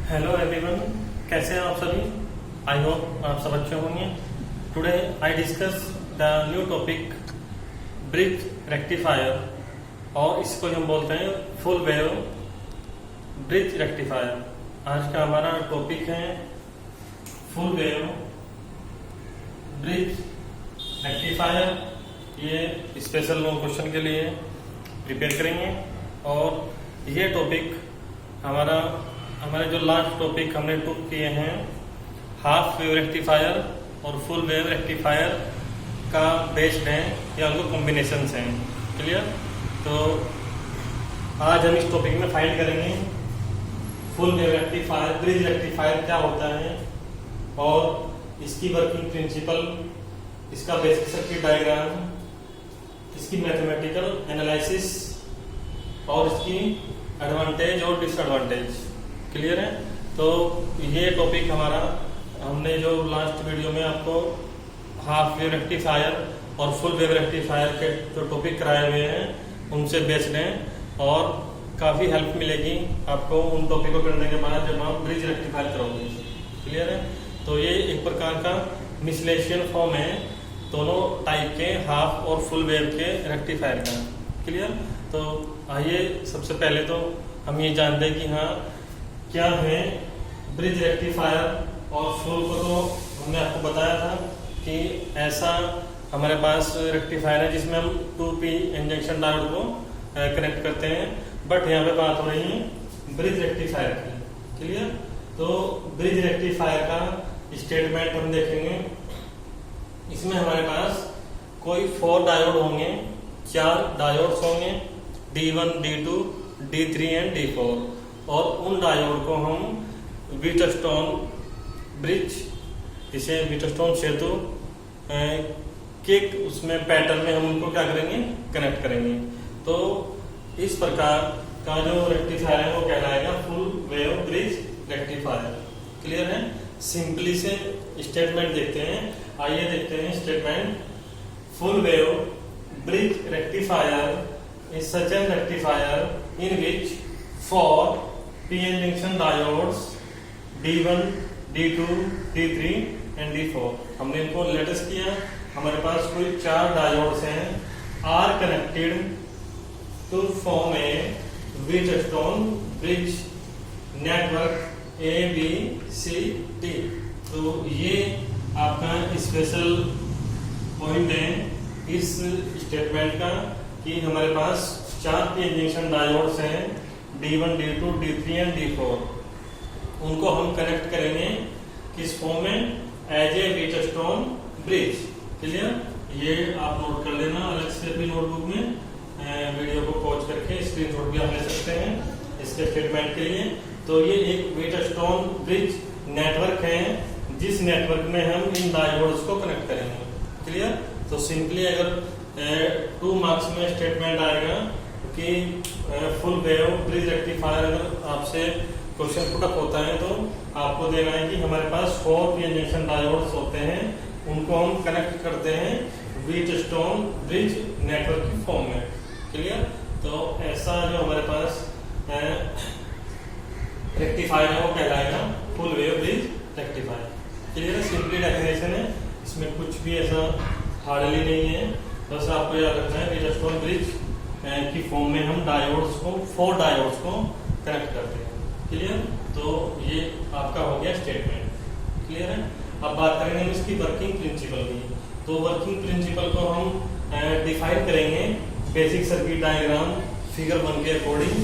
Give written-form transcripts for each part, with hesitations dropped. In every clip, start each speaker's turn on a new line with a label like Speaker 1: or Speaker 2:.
Speaker 1: Hello everyone, कैसे हैं आप सभी। आई होप आप सब अच्छे होंगे। Today I discuss the new topic bridge rectifier, और इसको हम बोलते हैं फुल वेव ब्रिज रेक्टिफायर। आज का हमारा टॉपिक है फुल वेव ब्रिज रेक्टिफायर। ये स्पेशल नो क्वेश्चन के लिए प्रिपेयर करेंगे। और ये टॉपिक हमारे जो लास्ट टॉपिक हमने टूक किए हैं हाफ वेव रेक्टिफायर और फुल वेव रेक्टिफायर का बेस्ड है या उनको कॉम्बिनेशन हैं। क्लियर। तो आज हम इस टॉपिक में फाइंड करेंगे full wave rectifier bridge rectifier क्या होता है, और इसकी वर्किंग प्रिंसिपल, इसका बेसिक सर्किट डायग्राम, इसकी मैथमेटिकल एनालिसिस और इसकी एडवांटेज और डिसएडवांटेज। क्लियर है। तो ये टॉपिक हमारा हमने जो लास्ट वीडियो में आपको हाफ वेव रेक्टिफायर और फुल वेव रेक्टिफायर के जो टॉपिक कराए हुए हैं उनसे बेस्ड हैं, और काफ़ी हेल्प मिलेगी आपको उन टॉपिक को करने के बाद जब आप ब्रिज रेक्टिफायर करोगे। क्लियर है। तो ये एक प्रकार का मिसलेशियन फॉर्म है दोनों टाइप के, हाफ और फुल वेव के रेक्टिफायर का। क्लियर। तो आइए सबसे पहले तो हम ये जानते हैं कि हाँ क्या है ब्रिज रेक्टिफायर। और फुल को तो हमने आपको बताया था कि ऐसा हमारे पास रेक्टिफायर है जिसमें हम 2p इंजेक्शन डायोड को कनेक्ट करते हैं, बट यहाँ पे बात हो रही है ब्रिज रेक्टिफायर की। क्लियर। तो ब्रिज रेक्टिफायर का स्टेटमेंट हम देखेंगे। इसमें हमारे पास कोई 4 डायोड होंगे, 4 डायोड्स होंगे, D1, D2, D3 and D4, और उन डायोड को हम व्हीटस्टोन ब्रिज, जिसे व्हीटस्टोन सेतु के उसमें पैटर्न में हम उनको क्या करेंगे, कनेक्ट करेंगे। तो इस प्रकार का जो रेक्टिफायर है वो कहलाएगा full wave bridge rectifier. Clear है। सिंपली से स्टेटमेंट देखते हैं। आइए देखते हैं statement. Full wave bridge rectifier is such an rectifier in which 4 PN junction diodes D1, D2, D3 and D4, हमने इनको लेटेस्ट किया। हमारे पास कोई 4 डायोड्स हैं, are connected to form a Wheatstone bridge network ABCD। तो ये आपका स्पेशल पॉइंट है इस स्टेटमेंट का कि हमारे पास 4 PN junction डायोड्स हैं D1, D2, D3 and D4। उनको हम कनेक्ट करेंगे किस फॉर्म में, as a Wheatstone bridge. Clear. ये आप नोट कर लेना अलग से अपनी नोटबुक में, वीडियो को पॉज करके स्क्रीनशॉट भी आप ले सकते हैं इसके स्टेटमेंट के लिए। तो ये एक व्हीटस्टोन ब्रिज नेटवर्क है जिस नेटवर्क में हम इन डायोड्स को कनेक्ट करेंगे। क्लियर। तो सिंपली अगर 2 मार्क्स में स्टेटमेंट आएगा कि फुल वेव ब्रिज रेक्टिफायर, अगर आपसे क्वेश्चन पुटअप होता है तो आपको देना है कि हमारे पास 4 PN junction डायोड्स होते हैं, उनको हम कनेक्ट करते हैं व्हीटस्टोन ब्रिज नेटवर्क की फॉर्म में। क्लियर। तो ऐसा जो हमारे पास रेक्टिफायर है वो कहलाएगा full wave bridge rectifier. Clear. Simply definition है, इसमें कुछ भी ऐसा हार्डली नहीं है, बस आपको याद रखना है व्हीटस्टोन ब्रिज की फॉर्म में हम डायोड्स को 4 डायोड्स को कनेक्ट करते हैं। क्लियर। तो ये आपका हो गया स्टेटमेंट। क्लियर है। अब बात करेंगे हम इसकी वर्किंग प्रिंसिपल की। तो वर्किंग प्रिंसिपल को हम डिफाइन करेंगे बेसिक सर्किट डायग्राम फिगर 1 के अकॉर्डिंग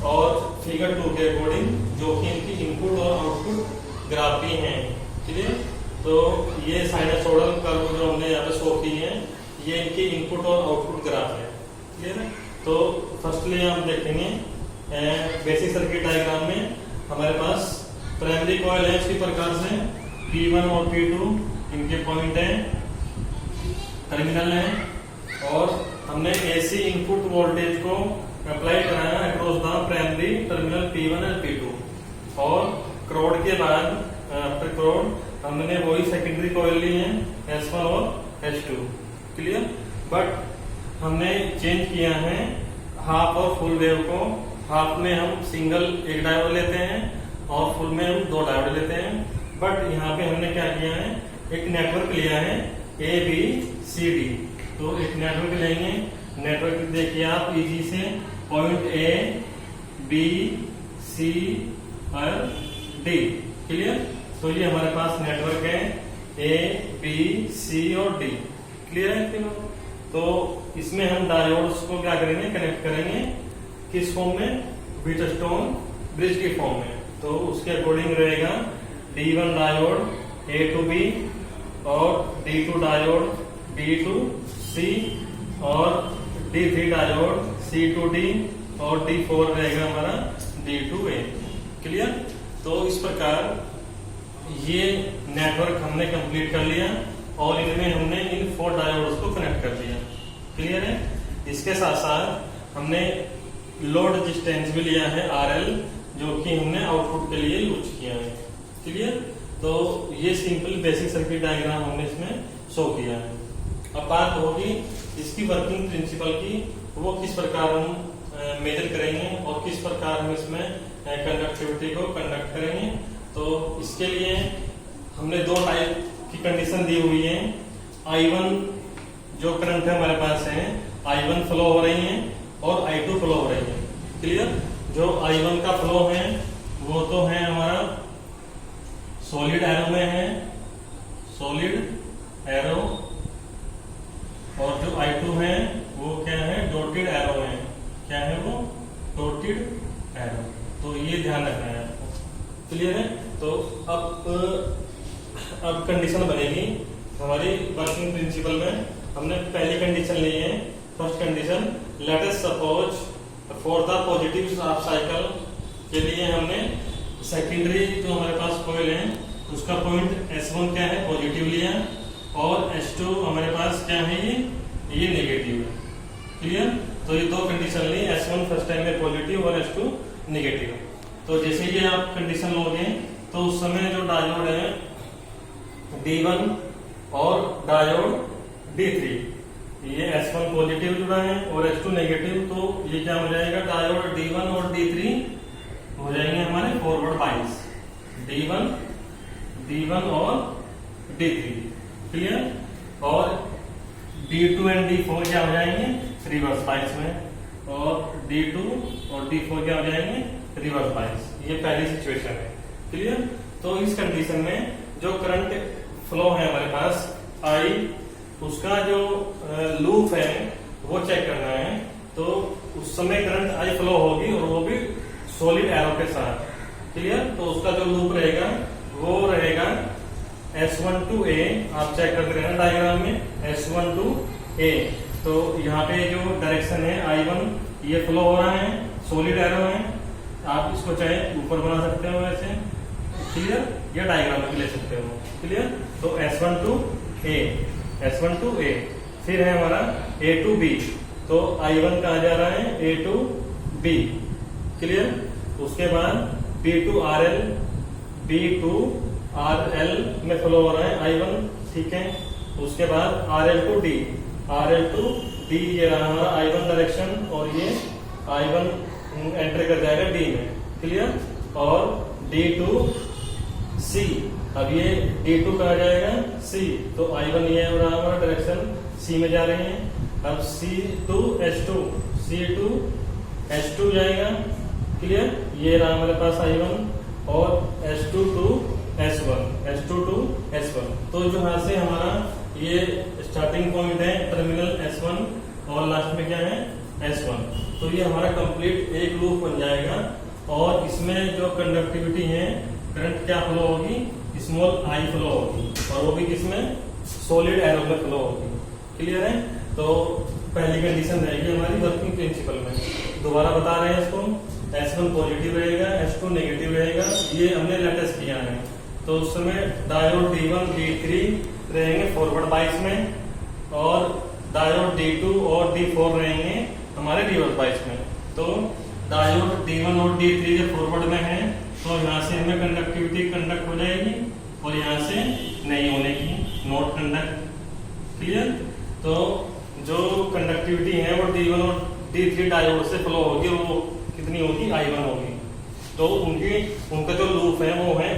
Speaker 1: और फिगर 2 के अकॉर्डिंग, जो कि इनकी इनपुट और आउटपुट ग्राफ भी हैं। क्लियर। तो ये साइनसोइडल कर्व जो हमने यहाँ पे शो की है, ये इनकी इनपुट और आउटपुट ग्राफ है। क्लियर है। तो फर्स्टली हम देखेंगे बेसिक सर्किट डायग्राम में हमारे पास प्राइमरी कॉइल है इसी प्रकार से, P1 और P2 इनके पॉइंट है, टर्मिनल है, और हमने AC इनपुट वोल्टेज को अप्लाई कराया across the primary terminal P1 and P2। और क्रोड के बाद आफ्टर क्रोड हमने वही सेकेंडरी कॉइल ली है S1 और S2। क्लियर। बट हमने चेंज किया है हाफ और फुल वेव को। हाफ में हम सिंगल एक डायोड लेते हैं और फुल में हम 2 डायोड लेते हैं। बट यहाँ पे हमने क्या किया है, एक नेटवर्क लिया है ABCD। तो एक नेटवर्क लेंगे, नेटवर्क देखिए आप इजी से पॉइंट A B C और D, क्लियर। तो ये हमारे पास नेटवर्क है A B C और D, क्लियर है तीनों। तो इसमें हम डायोड्स को क्या करेंगे, कनेक्ट करेंगे किस फॉर्म में, व्हीटस्टोन ब्रिज की फॉर्म में। तो उसके अकॉर्डिंग रहेगा D1 diode A to B और D2 diode B to C और D3 diode C to D और D4 रहेगा हमारा D to A, क्लियर। तो इस प्रकार ये नेटवर्क हमने कंप्लीट कर लिया और इनमें हमने इन 4 डायोड्स को कनेक्ट कर दिया, क्लियर है। इसके साथ साथ हमने लोड रेजिस्टेंस भी लिया है RL, जो कि हमने आउटपुट के लिए यूज किया है, क्लियर। तो ये सिंपल बेसिक सर्किट डायग्राम हमने इसमें शो किया है। अब बात होगी इसकी वर्किंग प्रिंसिपल की, वो किस प्रकार हम मेजर करेंगे और किस प्रकार हम इसमें कंडक्टिविटी को कंडक्ट करेंगे। तो इसके लिए हमने 2 टाइप की कंडीशन दी हुई है। I1 जो करंट है हमारे पास है, I1 फ्लो हो रही है और I2 फ्लो हो रही है, क्लियर। जो I1 का फ्लो है वो तो है हमारा सॉलिड एरो में है, सॉलिड एरो, और जो I2 है वो क्या है, डॉटेड एरो में। क्या है वो, डॉटेड एरो। तो ये ध्यान रखना है आपको, क्लियर है। तो अब कंडीशन बनेगी हमारी वर्किंग प्रिंसिपल में। हमने पहली कंडीशन ली है, first condition, let us suppose for the positive half cycle के लिए हमने सेकेंडरी जो हमारे पास कॉइल है उसका पॉइंट S1 क्या है, पॉजिटिव लिया, और S2 हमारे पास क्या है, ये नेगेटिव है, क्लियर। तो ये 2 कंडीशन ली, S1 फर्स्ट टाइम में पॉजिटिव और S2 नेगेटिव। तो जैसे ये आप कंडीशन लोगे तो उस समय जो डायोड है D1 और डायोड D3, ये S1 पॉजिटिव जुड़ा है और S2 नेगेटिव, तो ये क्या हो जाएगा, डायोड D1 और D3 हो जाएंगे हमारे फॉरवर्ड बाइस, D1 और D3, क्लियर। और D2 एंड D4 क्या हो जाएंगे, रिवर्स बाइस में, और D2 और D4 क्या हो जाएंगे, रिवर्स बाइस। ये पहली सिचुएशन है, क्लियर। तो इस कंडीशन में जो करंट फ्लो है हमारे पास I, उसका जो लूप है वो चेक करना है। तो उस समय करंट I फ्लो होगी और वो भी सॉलिड एरो के साथ, क्लियर। तो उसका जो लूप रहेगा वो रहेगा S1 to A, आप चेक करते रहना डायग्राम में, S1 to A। तो यहाँ पे जो डायरेक्शन है I1 ये फ्लो हो रहा है, सॉलिड एरो है, आप इसको चाहे ऊपर बना सकते हो ऐसे, क्लियर, या डायग्राम में भी ले सकते हो, क्लियर। तो S1 to A, फिर है हमारा A to B। तो I1 कहा जा रहा है A to B, क्लियर। उसके बाद B to RL में फ्लो हो रहा है I1, ठीक है। उसके बाद RL to D, ये रहा हमारा I1 डायरेक्शन, और ये I1 एंटर कर जाएगा D में, क्लियर। और D to C, अब ये D2 कहा जाएगा C, तो I1 ये हो रहा हमारा डायरेक्शन C में जा रहे हैं। अब C to S2 जाएगा, क्लियर। ये रहा हमारे पास I1, और S2 to S1। तो जो यहाँ से हमारा ये स्टार्टिंग पॉइंट है टर्मिनल S1 और लास्ट में क्या है S1। तो ये हमारा कंप्लीट एक लूप बन जाएगा, और इसमें जो कंडक्टिविटी है, करंट क्या फ्लो होगी, स्मॉल I फ्लो होगी, और वो भी किसमें, सॉलिड एरो में फ्लो होगी, क्लियर है। तो पहली कंडीशन रहेगी हमारी वर्किंग प्रिंसिपल में। दोबारा बता रहे हैं इसको, S1 पॉजिटिव रहेगा, S2 नेगेटिव रहेगा, ये हमने लेटेस्ट किया है। तो उस समय डायोड D1 D3 रहेंगे फॉरवर्ड बाइस में, और डायोड D2 और D4 रहेंगे हमारे रिवर्स बाइस में। तो डायोड D1 और D3 जो फॉरवर्ड में है, तो यहाँ से हमें कंडक्टिविटी कंडक्ट हो जाएगी, और यहाँ से नहीं होने की, नॉट कंडक्ट, क्लियर। तो जो कंडक्टिविटी है वो D1 और D3 डायोड से फ्लो होगी, वो कितनी होगी, I1 होगी, तो उनका जो लूप है वो है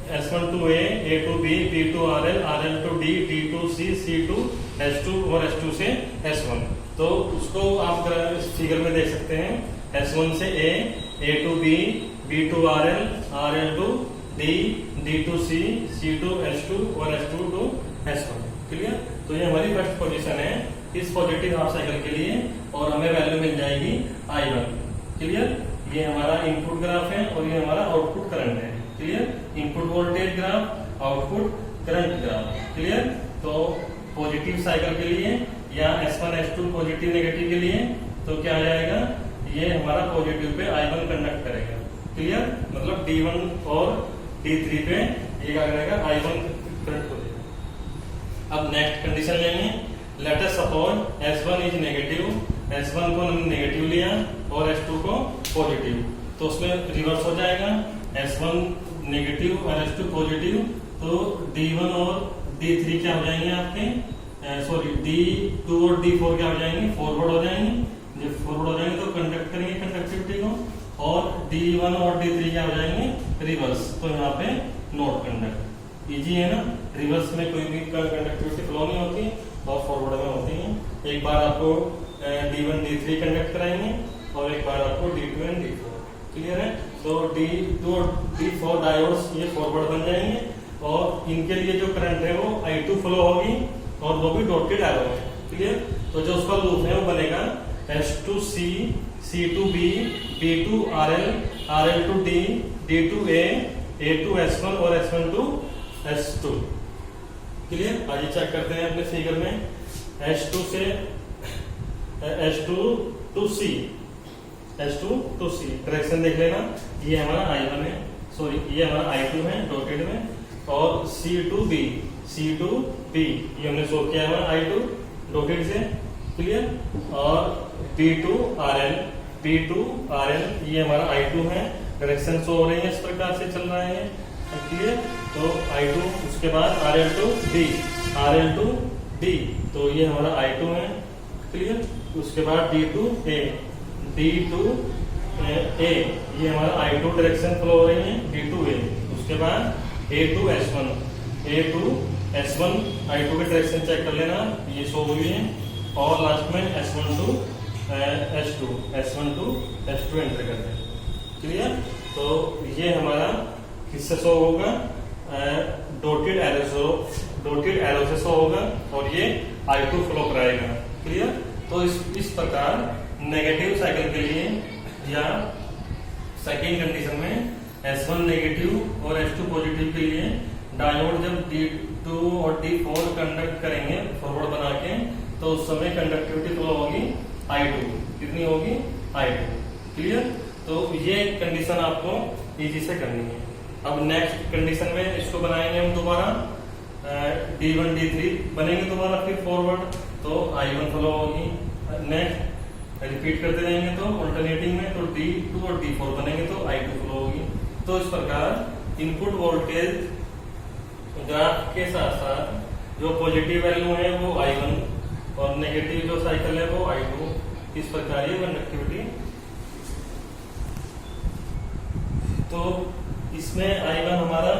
Speaker 1: S1 to A to B, B to RL, RL to D, D to C, C to S2 और S2 से S1। तो उसको आप इस फिगर में देख सकते हैं, S1 से A to B, B to RL, RL to D, D to C, C to S2 और S2 to S1। क्लियर? तो ये हमारी फर्स्ट पोजीशन है इस पॉजिटिव हाफ साइकिल के लिए और हमें वैल्यू मिल जाएगी I1। क्लियर? ये हमारा इनपुट ग्राफ है और ये हमारा आउटपुट करंट है। Clear? Input voltage graph, output current graph. Clear? तो पॉजिटिव साइकिल के लिए या S1 S2 पॉजिटिव नेगेटिव के लिए तो क्या आ जाएगा, ये हमारा पॉजिटिव पे I1 कंडक्ट करेगा। क्लियर? मतलब D1 और D3 पे ये क्या करेगा, I1 करंट हो जाएगा। अब नेक्स्ट कंडीशन लेंगे, let us suppose S1 is negative, S1 को हमने नेगेटिव लिया और S2 को पॉजिटिव, तो उसमें रिवर्स हो जाएगा, S1 नेगेटिव और S2 पॉजिटिव, तो D1 और D3 क्या हो जाएंगे आपके, सॉरी D2 और D4 क्या हो जाएंगे, फॉरवर्ड हो जाएंगे। जब फॉरवर्ड हो जाएंगे तो कंडक्ट करेंगे कंडक्टिविटी को, और D1 और D3 क्या हो जाएंगे, रिवर्स। तो यहाँ पे नोट कंडक्ट इजी है ना, रिवर्स में कोई भी कंडक्टिविटी फ्लो नहीं होती और फॉरवर्ड में होती है। एक बार आपको D1 D3 कंडक्ट कराएंगे और एक बार आपको D2 एंड D4। क्लियर है? तो D2 और D4 डायोड्स ये फॉरवर्ड बन जाएंगे और इनके लिए जो करंट है वो I2 फ्लो होगी और वो भी डॉटेड एरो है। क्लियर? तो जो उसका लूप है वो बनेगा S2C, C2B, B2 RL, RL to D, D to A to S1 और S1 to S2। क्लियर? आइए चेक करते हैं अपने फिगर में, S2 to C, S2 to C direction देख लेना, ये हमारा I1 है, सॉरी ये हमारा I2 है डॉटेड में, और C to B ये हमने शो किया है I2 डॉटेड से। क्लियर? और B to RL ये हमारा I2 है, डायरेक्शन शो हो रही है, इस प्रकार से चल रहा है। क्लियर? तो I2, उसके बाद RL to D, तो ये हमारा I2 है। क्लियर? उसके बाद D to A ये हमारा I2 डायरेक्शन फ्लो हो रही है, D to A। उसके बाद A to S1 I2 की डायरेक्शन चेक कर लेना, ये शो हुई है, और लास्ट में S1 to S2 एंटर कर दें। क्लियर? तो ये हमारा किससे शो होगा, डॉटेड एरो से शो होगा और ये I2 फ्लो कराएगा। क्लियर? तो इस प्रकार नेगेटिव साइकिल के लिए या सेकेंड कंडीशन में S1 नेगेटिव और S2 पॉजिटिव के लिए डायोड जब D2 और D4 कंडक्ट करेंगे फॉरवर्ड बना के, तो उस समय कंडक्टिविटी फ्लो होगी I2। कितनी होगी, I2। क्लियर? तो ये कंडीशन आपको इजी से करनी है। अब नेक्स्ट कंडीशन में इसको बनाएंगे हम दोबारा, D1 D3 बनेंगे दोबारा फिर फॉरवर्ड, तो I1 फ्लो होगी। नेक्स्ट रिपीट करते रहेंगे तो ऑल्टरनेटिंग में, तो D2 और D4 बनेंगे तो I2 फ्लो होगी। तो इस प्रकार इनपुट वोल्टेज ग्राफ के साथ साथ जो पॉजिटिव वैल्यू है वो I1 और नेगेटिव जो साइकिल है वो I2, इस प्रकार ये कंडक्टिविटी। तो इसमें I1 हमारा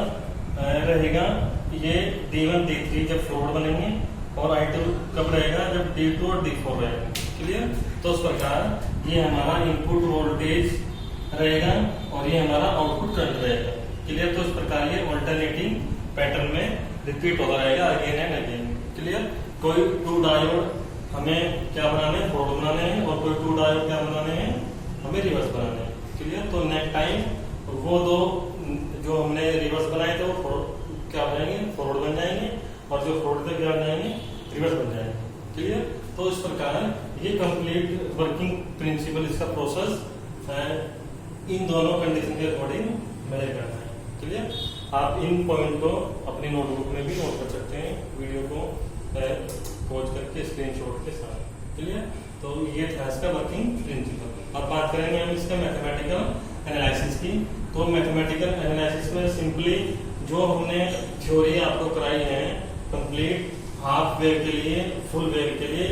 Speaker 1: रहेगा, ये D1 D3 जब फॉरवर्ड बनेंगे, और I2 कब रहेगा, जब D2 और D4 रहेगा। क्लियर? तो इस प्रकार ये हमारा इनपुट वोल्टेज रहेगा और ये हमारा आउटपुट करंट रहेगा। क्लियर? तो इस प्रकार ये ऑल्टरनेटिंग पैटर्न में रिपीट होता रहेगा अगेन एंड अगेन। क्लियर? कोई 2 डायोड हमें क्या बनाने हैं, फॉरवर्ड बनाने हैं, और कोई 2 डायोड क्या बनाने हैं, हमें रिवर्स बनाने हैं। क्लियर? तो नेक्स्ट टाइम वो 2 जो हमने रिवर्स बनाए थे वो क्या हो जाएंगे, फॉरवर्ड बन जाएंगे, और जो फॉरवर्ड थे क्या हो जाएंगे, रिवर्स बन जाएंगे। क्लियर? तो इस प्रकार ये कंप्लीट वर्किंग प्रिंसिपल, इसका प्रोसेस इन दोनों कंडीशन के अकॉर्डिंग मेजर करना है। क्लियर? आप इन पॉइंट को अपनी नोटबुक में भी नोट कर सकते हैं, वीडियो को पॉज करके स्क्रीनशॉट के साथ। क्लियर? तो ये था इसका वर्किंग प्रिंसिपल। अब बात करेंगे हम इसका मैथमेटिकल एनालिसिस की। तो मैथमेटिकल एनालिसिस में सिंपली जो हमने थ्योरी आपको कराई है कंप्लीट हाफ वेव के लिए, फुल वेव के लिए,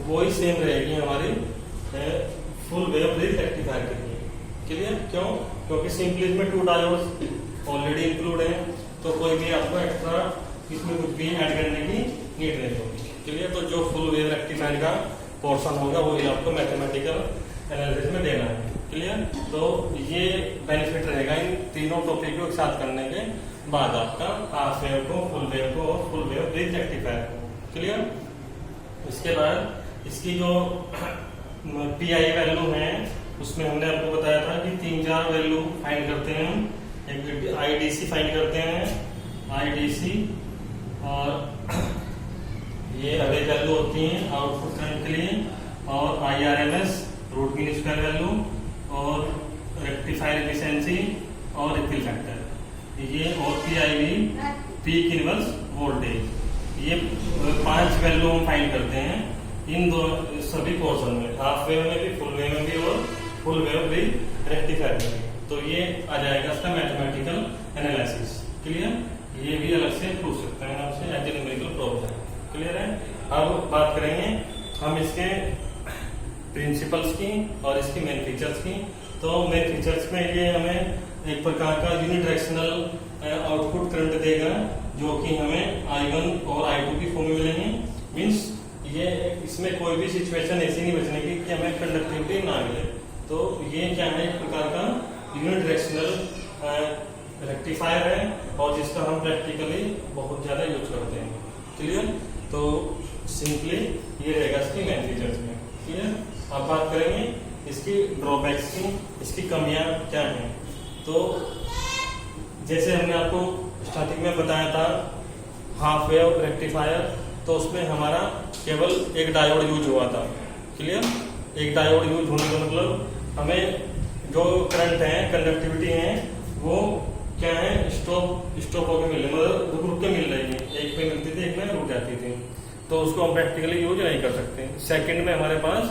Speaker 1: वही सेम रहेगी हमारी फुल वेव ब्रिज रेक्टिफायर के लिए। क्लियर? क्यों? क्योंकि सिंपली इसमें 2 डायोड्स ऑलरेडी इंक्लूड है, तो कोई भी आपको एक्स्ट्रा इसमें कुछ भी ऐड करने की नीड नहीं होगी। क्लियर? तो जो फुल वेव रेक्टिफायर का पोर्शन होगा वो ही आपको मैथमेटिकल एनालिसिस में देना है। क्लियर? तो ये बेनिफिट रहेगा इन तीनों टॉपिक को एक साथ करने के बाद आपका हाफ वेव को, फुल वेव को और फुल वेव ब्रिज रेक्टिफायर को। क्लियर? इसके बाद इसकी जो पीआई वैल्यू है उसमें हमने आपको बताया था कि 3-4 वैल्यू फाइंड करते हैं हम। एक आईडीसी फाइंड करते हैं, आईडीसी, और ये अवे वैल्यू होती है आउटपुट करंट के लिए, और IRMS root mean square value, और रेक्टिफायर एफिशिएंसी और रिपल फैक्टर, ये और पीआईवी पीक इनवर्स वोल्टेज। ये 5 वैल्यू हम फाइंड करते हैं इन दो सभी पोर्शन में, हाफ वेव में भी, फुल वेव में भी और फुल वेव भी रेक्टिफायर में भी। तो ये आ जाएगा इसका मैथमेटिकल एनालिसिस। क्लियर? ये भी अलग से पूछ सकते हैं आपसे as a numerical problem. Clear है? अब बात करेंगे हम इसके प्रिंसिपल्स की और इसकी मेन फीचर्स की। तो मेन फीचर्स में ये हमें एक प्रकार का यूनिडायरेक्शनल आउटपुट करंट देगा, जो कि हमें I1 और I2 की फॉर्म में मिलेंगे। मीन्स ये इसमें कोई भी सिचुएशन ऐसी नहीं बचने की कि हमें कंडक्टिविटी ना मिले। तो ये क्या है, एक प्रकार का यूनिडायरेक्शनल रेक्टिफायर है और जिसका हम प्रैक्टिकली बहुत ज्यादा यूज करते हैं। क्लियर? तो सिंपली ये रहेगा इसकी मेन फीचर्स में। क्लियर? अब बात करेंगे इसकी ड्रॉबैक्स की, इसकी कमियां क्या हैं। तो जैसे हमने आपको स्टार्टिंग में बताया था हाफ वेव रेक्टिफायर, तो उसमें हमारा केवल एक डायोड यूज हुआ था। क्लियर? एक डायोड यूज होने का मतलब हमें जो करंट है, कंडक्टिविटी है, वो क्या है, स्टॉप होकर मिल रही, मतलब रुक के मिल रही है। एक पे मिलती थी, एक में रुक जाती थी, तो उसको हम प्रैक्टिकली यूज नहीं कर सकते। सेकंड में हमारे पास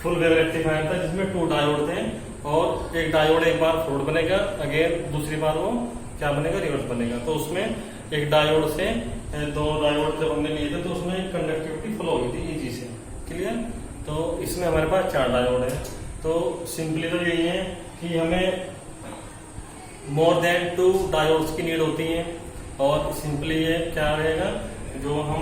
Speaker 1: फुल वेव रेक्टिफायर था जिसमें 2 डायोड थे, और एक डायोड एक बार फॉरवर्ड बनेगा, अगेन दूसरी बार वो क्या बनेगा, रिवर्स बनेगा। तो उसमें एक डायोड से 2 डायोड जब हमने लिए थे तो उसमें कंडक्टिविटी फ्लो हुई थी इजी से। क्लियर? तो इसमें हमारे पास 4 डायोड है। तो सिंपली तो यही है कि हमें मोर देन 2 डायोड्स की नीड होती है, और सिंपली ये क्या रहेगा, जो हम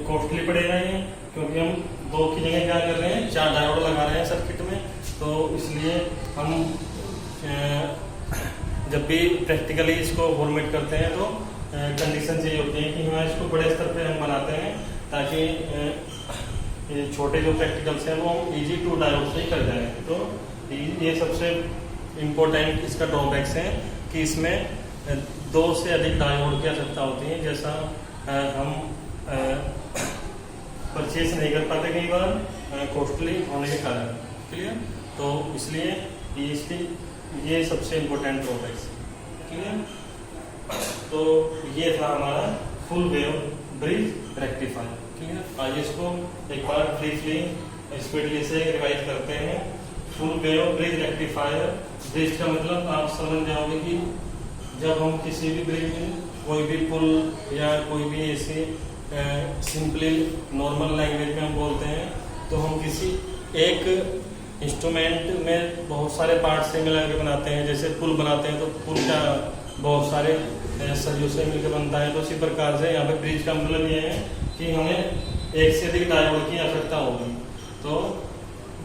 Speaker 1: कॉस्टली पड़ेगा ये, क्योंकि हम 2 की जगह क्या कर रहे हैं, 4 डायोड लगा रहे हैं सर्किट में। तो इसलिए हम जब भी प्रैक्टिकली इसको फॉर्मेट करते हैं तो कंडीशन चाहिए होती है कि हमें इसको बड़े स्तर पे हम बनाते हैं, ताकि छोटे जो प्रैक्टिकल्स हैं वो हम इजी 2 डायोड से ही कर जाएं। तो ये सबसे इम्पोर्टेंट इसका ड्रॉबैक्स है कि इसमें 2 से अधिक डायोड की आवश्यकता होती है, जैसा हम परचेज नहीं कर पाते कई बार कॉस्टली होने के कारण। क्लियर? तो इसलिए ये सबसे इम्पोर्टेंट ड्रॉबैक्स। क्लियर? तो ये था हमारा full wave bridge rectifier. Clear? आइए इसको एक बार ब्रीफली स्पीडली से रिवाइज करते हैं। Full wave bridge rectifier, bridge का मतलब आप समझ जाओगे कि जब हम किसी भी ब्रिज में कोई भी पुल या कोई भी ऐसी सिंपली नॉर्मल लैंग्वेज में हम बोलते हैं, तो हम किसी एक इंस्ट्रूमेंट में बहुत सारे पार्ट से मिला के बनाते हैं। जैसे पुल बनाते हैं तो पुल का बहुत सारे सरियों से मिलकर बनता है, तो इसी प्रकार से यहाँ पे ब्रिज का मतलब ये है कि हमें एक से अधिक डायोड की आवश्यकता होगी। तो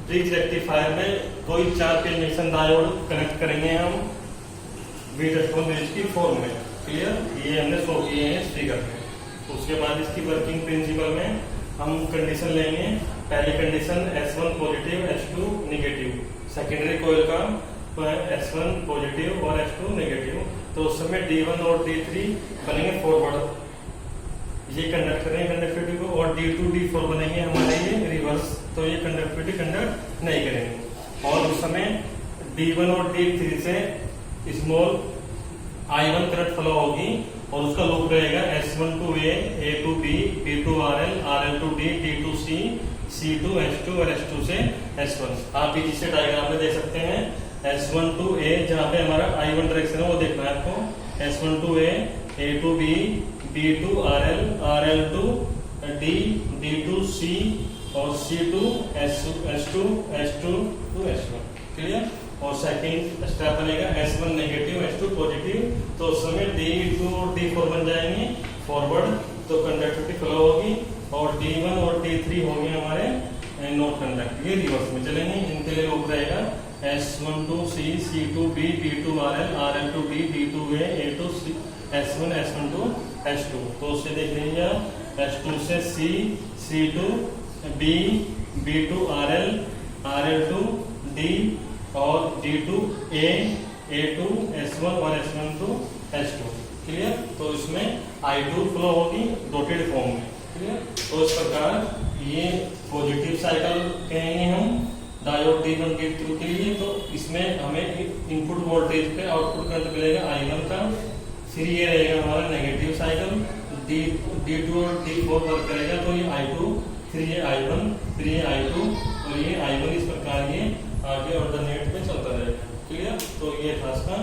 Speaker 1: ब्रिज रेक्टिफायर में कोई 4 पिन जंक्शन डायोड कनेक्ट करेंगे हम ब्रिज की फॉर्म में। क्लियर? ये हमने शो किए हैं इस फिगर में। उसके बाद इसकी वर्किंग प्रिंसिपल में हम कंडीशन लेंगे। पहली condition S1 positive S2 negative, secondary coil का S1 पॉजिटिव और S2 नेगेटिव। तो उस समय D1 और D3 बनेंगे फॉरवर्ड, ये कंडक्ट करेंगे कंडक्टिविटी को, और D2 D4 बनेंगे हमारे ये रिवर्स, तो ये कंडक्टिविटी कंडक्ट नहीं करेंगे। और उस समय D1 और D3 से स्मॉल I1 करंट फ्लो होगी और उसका लूप रहेगा S1 to A, A to B, B to RL, RL to D, D to C, C to S2 और S2 से S1। आप भी जिसे डायग्राम में देख सकते हैं S1 to A, जहाँ पे हमारा I1 डायरेक्शन है वो देखना है आपको। S1 to A, A to B, B to RL, RL to D, D to C और C to S2, S2 to S1। Clear? और सेकंड स्टेप बनेगा S1 नेगेटिव S2 पॉजिटिव, तो उस समय D2 और D4 बन जाएंगे फॉरवर्ड, तो कंडक्टिविटी फ्लो होगी, और D1 और D3 होंगे हमारे नॉट कंडक्टिव, ये रिवर्स में चलेंगे। इनके लिए लूप रहेगा S1 to C, C to B, B to RL, RL to D, D to A to C, S1, S1 to S2। तो उससे देख लीजिए आप S2 से C, C to B, B to RL, RL to D और D to A, A to S1 और S1 to S2। Clear? तो इसमें I2 फ्लो होगी डॉटेड फॉर्म में। क्लियर? तो इस प्रकार ये पॉजिटिव साइकिल कहेंगे हम डायोड D1 D2 के लिए। तो इसमें हमें इनपुट वोल्टेज पे आउटपुट करंट मिलेगा I1 का। फिर ये रहेगा हमारा नेगेटिव साइकिल, D2 और D4 वर्क करेगा, तो ये I2, फिर ये I1, फिर ये I2 और ये I1, इस प्रकार ये आगे ऑल्टरनेट में चलता रहेगा। क्लियर? तो ये था इसका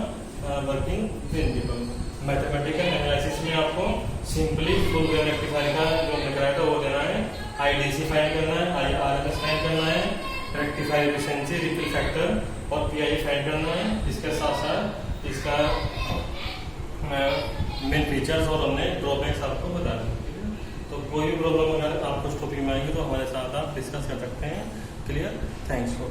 Speaker 1: वर्किंग प्रिंसिपल। मैथमेटिकल एनालिसिस में आपको सिंपली फुल वेव रेक्टिफायर का जो निकला था वो देना है, IDC फाइंड करना है, IRMS फाइंड करना है, रेक्टिफायर एफिशिएंसी, रिपल फैक्टर और PI फाइंड करना है। इसके साथ साथ इसका मेन फीचर्स और हमने ड्रॉबैक्स आपको बता दी। तो कोई भी प्रॉब्लम अगर आपको इस टॉपिक में आएगी तो हमारे साथ आप डिस्कस कर सकते हैं। क्लियर? Thanks for